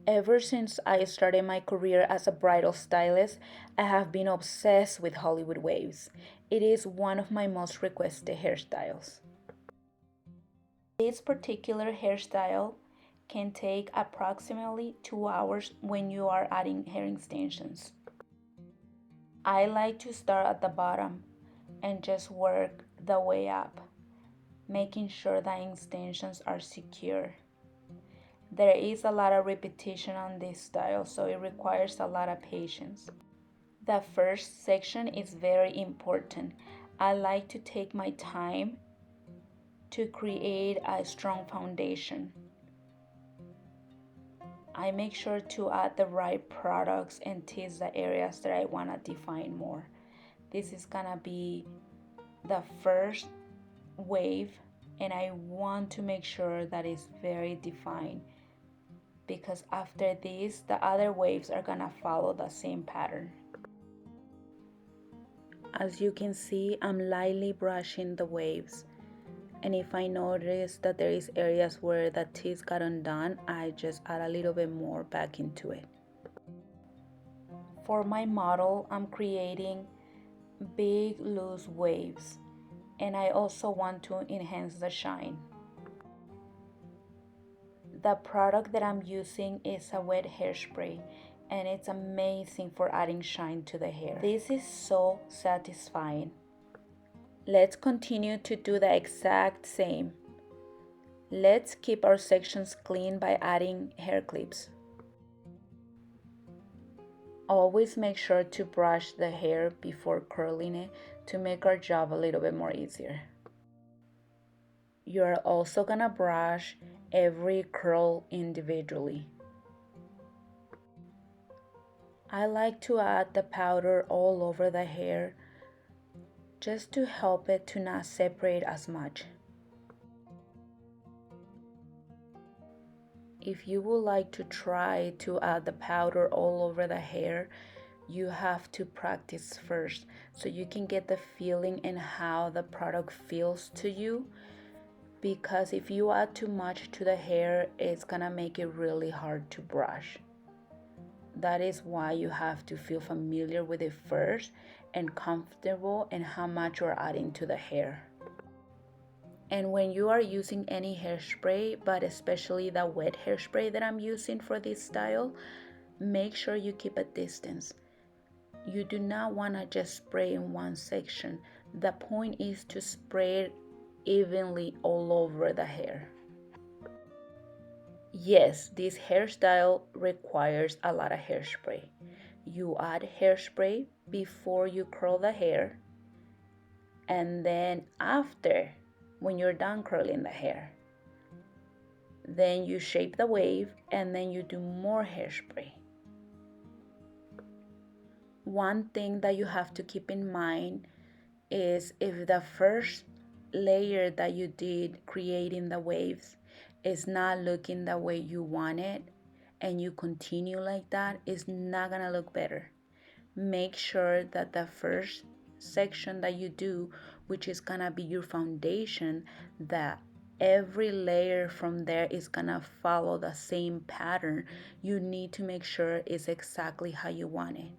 Ever since I started my career as a bridal stylist, I have been obsessed with Hollywood waves. It is one of my most requested hairstyles. This particular hairstyle can take approximately 2 hours when you are adding hair extensions. I like to start at the bottom and just work the way up, making sure the extensions are secure. There is a lot of repetition on this style, so it requires a lot of patience. The first section is very important. I like to take my time to create a strong foundation. I make sure to add the right products and tease the areas that I want to define more. This is gonna be the first wave, and I want to make sure that it's very defined, because after this the other waves are gonna follow the same pattern. As you can see, I'm lightly brushing the waves, and if I notice that there is areas where the tease got undone, I just add a little bit more back into it. For my model, I'm creating big loose waves, and I also want to enhance the shine. The product that I'm using is a wet hairspray, and it's amazing for adding shine to the hair. This is so satisfying. Let's continue to do the exact same. Let's keep our sections clean by adding hair clips. Always make sure to brush the hair before curling it to make our job a little bit more easier. You're also gonna brush every curl individually. I like to add the powder all over the hair just to help it to not separate as much. If you would like to try to add the powder all over the hair, you have to practice first so you can get the feeling and how the product feels to you, because if you add too much to the hair, it's gonna make it really hard to brush. That is why you have to feel familiar with it first and comfortable in how much you're adding to the hair. And when you are using any hairspray, but especially the wet hairspray that I'm using for this style, make sure you keep a distance. You do not want to just spray in one section. The point is to spray it evenly all over the hair. Yes, this hairstyle requires a lot of hairspray. You add hairspray before you curl the hair, and then after, when you're done curling the hair, then you shape the wave and then you do more hairspray. One thing that you have to keep in mind is if the first layer that you did creating the waves is not looking the way you want it, and you continue like that, it's not gonna look better. Make sure that the first section that you do, which is gonna be your foundation, that every layer from there is gonna follow the same pattern. You need to make sure it's exactly how you want it.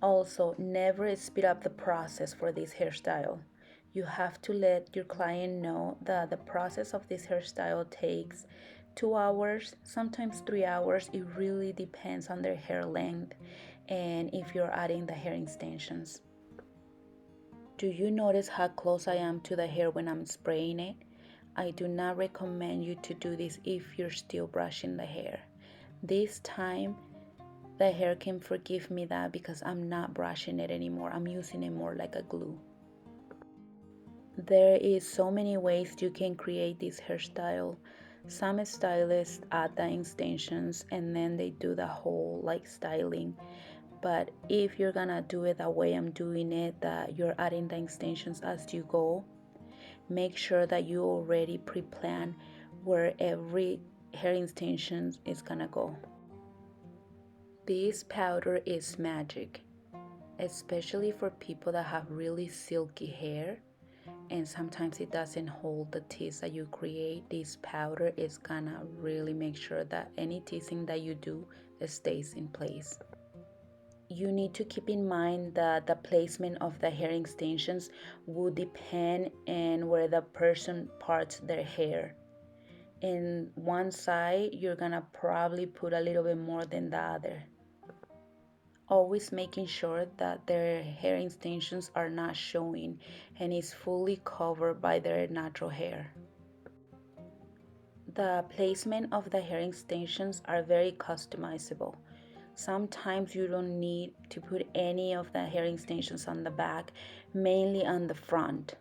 Also, never speed up the process for this hairstyle. You have to let your client know that the process of this hairstyle takes 2 hours, sometimes 3 hours. It really depends on their hair length and if you're adding the hair extensions. Do you notice how close I am to the hair when I'm spraying it? I do not recommend you to do this if you're still brushing the hair. This time, the hair can forgive me that because I'm not brushing it anymore. I'm using it more like a glue. There is so many ways you can create this hairstyle. Some stylists add the extensions and then they do the whole like styling. But if you're gonna do it the way I'm doing it, that you're adding the extensions as you go, make sure that you already pre-plan where every hair extension is gonna go. This powder is magic, especially for people that have really silky hair. and sometimes it doesn't hold the tease that you create. This powder is gonna really make sure that any teasing that you do stays in place. You need to keep in mind that the placement of the hair extensions will depend on where the person parts their hair. In one side, you're gonna probably put a little bit more than the other. Always making sure that their hair extensions are not showing and is fully covered by their natural hair. The placement of the hair extensions are very customizable. Sometimes you don't need to put any of the hair extensions on the back, mainly on the front.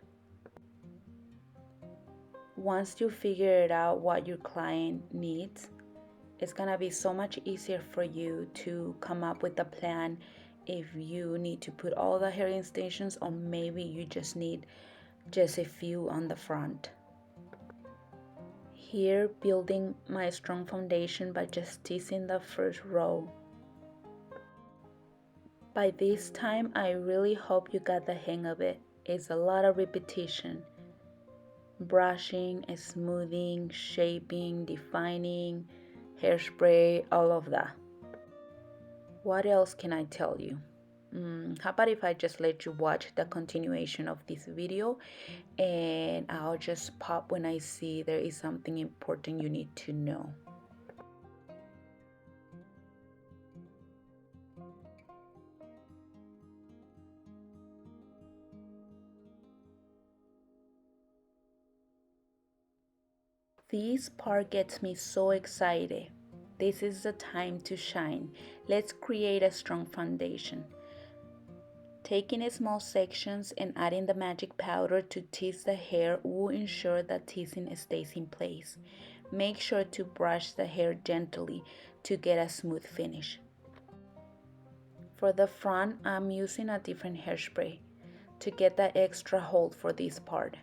Once you figure it out what your client needs, it's gonna be so much easier for you to come up with a plan if you need to put all the hair extensions, or maybe you just need just a few on the front. Here, building my strong foundation by just teasing the first row. By this time, I really hope you got the hang of it. It's a lot of repetition. Brushing, smoothing, shaping, defining, hairspray, all of that. What else can I tell you? How about if I just let you watch the continuation of this video, and I'll just pop when I see there is something important you need to know. This part gets me so excited. This is the time to shine. Let's create a strong foundation. Taking small sections and adding the magic powder to tease the hair will ensure that teasing stays in place. Make sure to brush the hair gently to get a smooth finish. For the front, I'm using a different hairspray to get that extra hold for this part.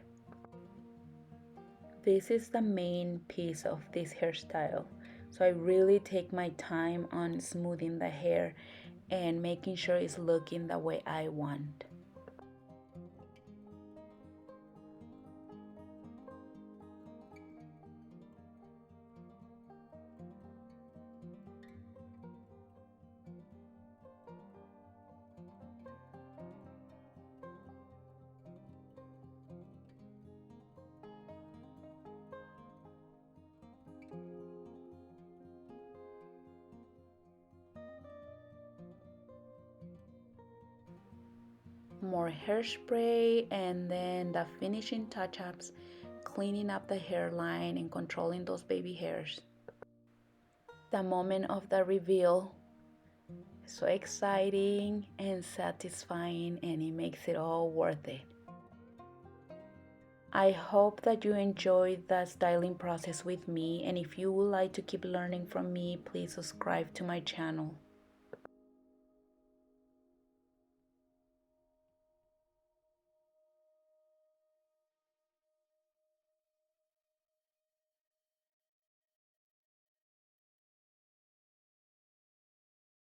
This is the main piece of this hairstyle, so I really take my time on smoothing the hair and making sure it's looking the way I want. More hairspray, and then the finishing touch-ups, cleaning up the hairline and controlling those baby hairs. The moment of the reveal, so exciting and satisfying, and it makes it all worth it. I hope that you enjoyed the styling process with me, and if you would like to keep learning from me, please subscribe to my channel.